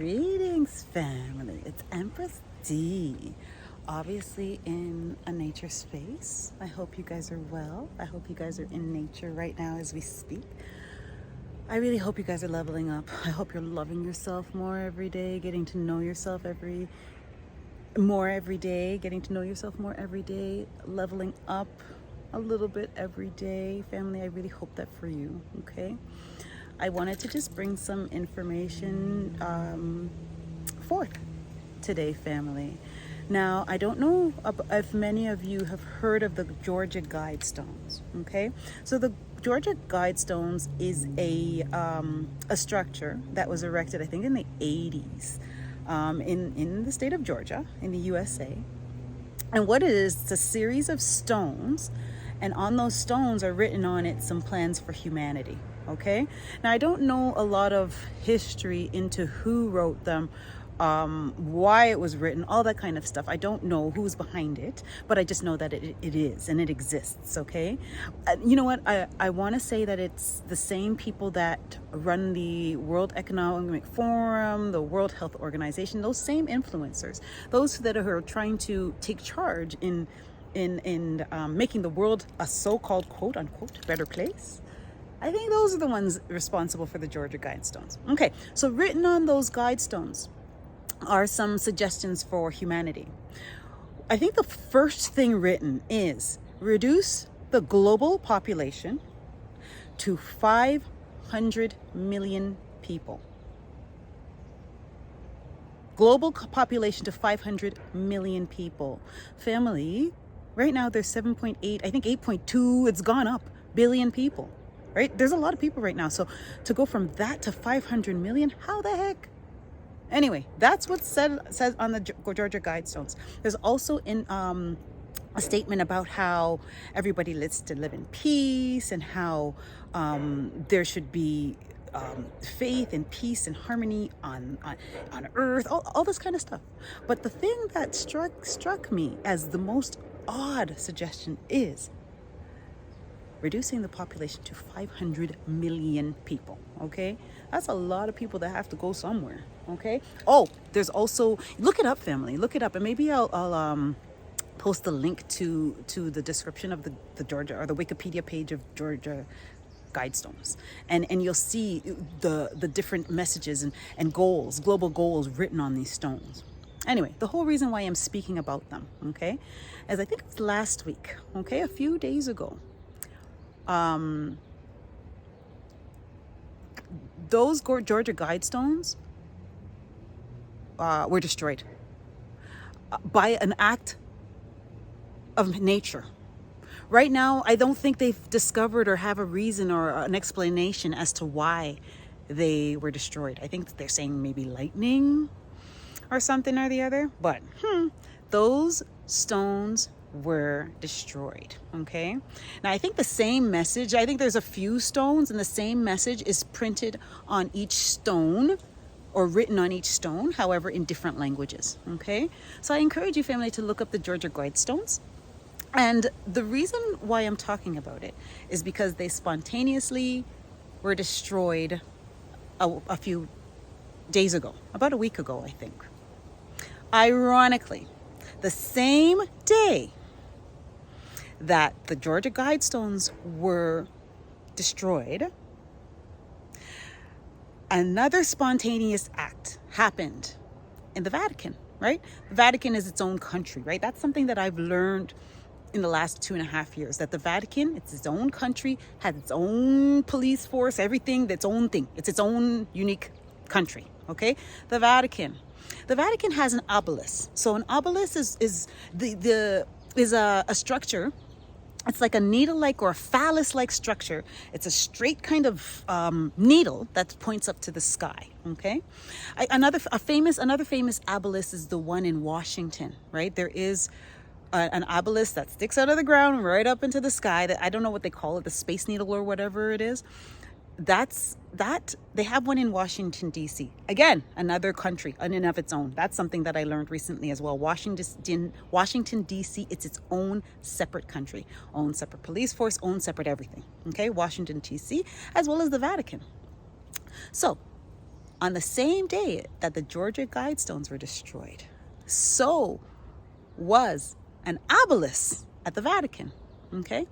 Greetings, family. It's Empress D. Obviously in a nature space. I hope you guys are well. I hope you guys are in nature right now as we speak. I really hope you guys are leveling up. I hope you're loving yourself more every day, getting to know yourself more every day, getting to know yourself more every day, leveling up a little bit every day. Family, I really hope that for you, okay? I wanted to just bring some information forth today, family. Now, I don't know if many of you have heard of the Georgia Guidestones, okay? So the Georgia Guidestones is a structure that was erected, I think, in the 80s in the state of Georgia, in the USA. And what it is, it's a series of stones, and on those stones are written on it some plans for humanity. Okay, now I don't know a lot of history into who wrote them, why it was written, all that kind of stuff. I don't know who's behind it, but I just know that it is and it exists. Okay, you know what? I want to say that it's the same people that run the World Economic Forum, the World Health Organization, those same influencers, those that are trying to take charge in making the world a so-called quote unquote better place. I think those are the ones responsible for the Georgia Guidestones. Okay, so written on those Guidestones are some suggestions for humanity. I think the first thing written is reduce the global population to 500 million people. Global population to 500 million people. Family, right now there's 7.8, I think 8.2, it's gone up, billion people. Right? There's a lot of people right now. So to go from that to 500 million, how the heck? Anyway, that's what's says on the Georgia Guidestones. There's also in a statement about how everybody lives to live in peace, and how there should be faith and peace and harmony on earth, all this kind of stuff. But the thing that struck me as the most odd suggestion is reducing the population to 500 million people, okay? That's a lot of people that have to go somewhere, okay? Oh, there's also, look it up, family, look it up, and maybe I'll post the link to the description of the Georgia, or the Wikipedia page of Georgia Guidestones, and you'll see the different messages and goals, global goals written on these stones. Anyway, the whole reason why I'm speaking about them, okay, is I think it's last week, okay, a few days ago, those Georgia Guidestones were destroyed by an act of nature. Right now, I don't think they've discovered or have a reason or an explanation as to why they were destroyed. I think they're saying maybe lightning or something or the other, but those stones were destroyed. Okay, now I think the same message, I think there's a few stones and the same message is printed on each stone or written on each stone, however in different languages. Okay, so I encourage you, family, to look up the Georgia Guidestones. And the reason why I'm talking about it is because they spontaneously were destroyed a few days ago, about a week ago, I think. Ironically, the same day that the Georgia Guidestones were destroyed, another spontaneous act happened in the Vatican, right? The Vatican is its own country, right? That's something that I've learned in the last 2.5 years, that the Vatican, it's its own country, has its own police force, everything, its own thing. It's its own unique country, okay? The Vatican has an obelisk. So an obelisk is a structure. It's like a needle-like or a phallus-like structure. It's a straight kind of needle that points up to the sky. Okay, another famous obelisk is the one in Washington. Right, there is an obelisk that sticks out of the ground right up into the sky. That I don't know what they call it, the Space Needle or whatever it is. They have one in Washington, D.C. Again, another country in and of its own. That's something that I learned recently as well. Washington, D.C., it's its own separate country, own separate police force, own separate everything. Okay, Washington, D.C., as well as the Vatican. So On the same day that the Georgia Guidestones were destroyed, so was an obelisk at the Vatican. Okay?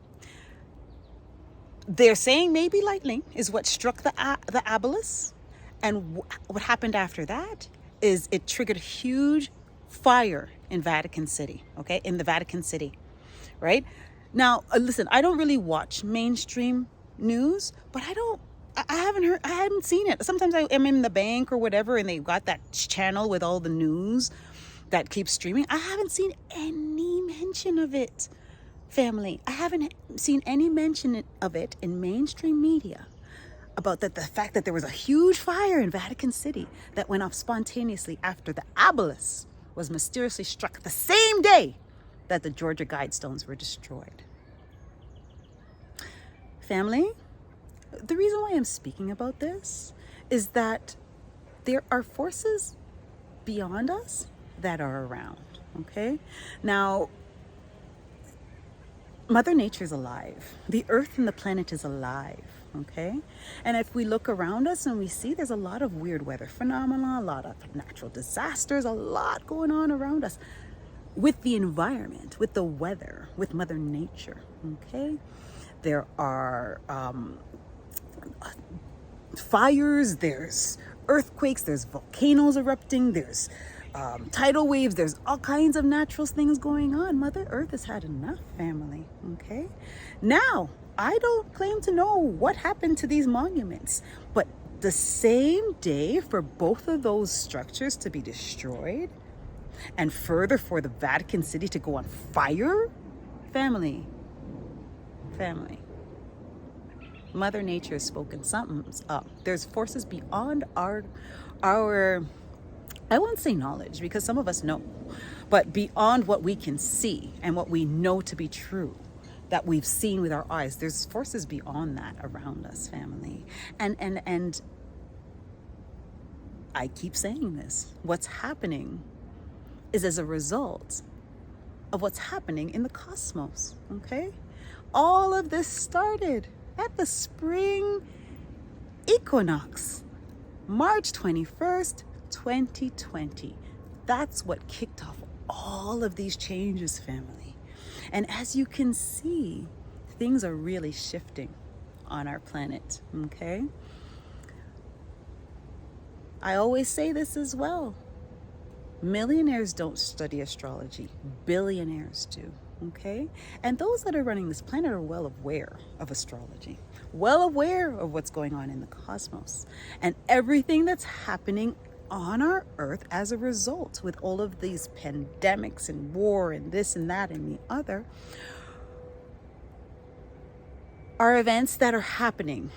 They're saying maybe lightning is what struck the obelisk. And what happened after that is it triggered a huge fire in Vatican City, okay? In the Vatican City, right? Now, listen, I don't really watch mainstream news, but I haven't seen it. Sometimes I am in the bank or whatever, and they've got that channel with all the news that keeps streaming. I haven't seen any mention of it, family. I haven't seen any mention of it in mainstream media about the fact that there was a huge fire in Vatican City that went off spontaneously after the obelisk was mysteriously struck the same day that the Georgia Guidestones were destroyed. Family, the reason why I'm speaking about this is that there are forces beyond us that are around, okay? Now, Mother Nature is alive. The earth and the planet is alive, okay? And if we look around us and we see there's a lot of weird weather phenomena, a lot of natural disasters, a lot going on around us with the environment, with the weather, with Mother Nature, okay? There are fires, there's earthquakes, there's volcanoes erupting, there's tidal waves, there's all kinds of natural things going on. Mother Earth has had enough, family, okay? Now, I don't claim to know what happened to these monuments, but the same day for both of those structures to be destroyed and further for the Vatican City to go on fire, family, Mother Nature has spoken. Something's up. There's forces beyond our I won't say knowledge, because some of us know, but beyond what we can see and what we know to be true, that we've seen with our eyes. There's forces beyond that around us, family. And I keep saying this. What's happening is as a result of what's happening in the cosmos, okay? All of this started at the spring equinox, March 21st, 2020. That's what kicked off all of these changes, family. And as you can see, things are really shifting on our planet, okay? I always say this as well. Millionaires don't study astrology. Billionaires do, okay? And those that are running this planet are well aware of astrology, well aware of what's going on in the cosmos and everything that's happening on our earth as a result with all of these pandemics and war and this and that and the other are events that are happening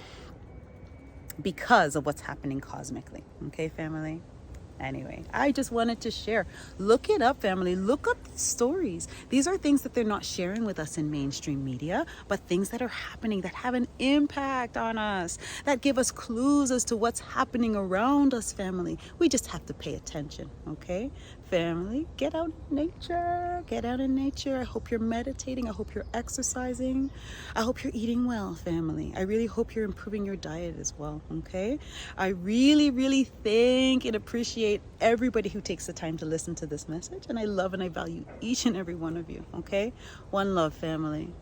because of what's happening cosmically. Okay, family? Anyway, I just wanted to share. Look it up, family. Look up these stories. These are things that they're not sharing with us in mainstream media, but things that are happening that have an impact on us, that give us clues as to what's happening around us, family. We just have to pay attention, okay? Family, get out in nature. Get out in nature. I hope you're meditating. I hope you're exercising. I hope you're eating well, family. I really hope you're improving your diet as well, okay? I really, really thank and appreciate everybody who takes the time to listen to this message, and I love and I value each and every one of you, okay? One love, family.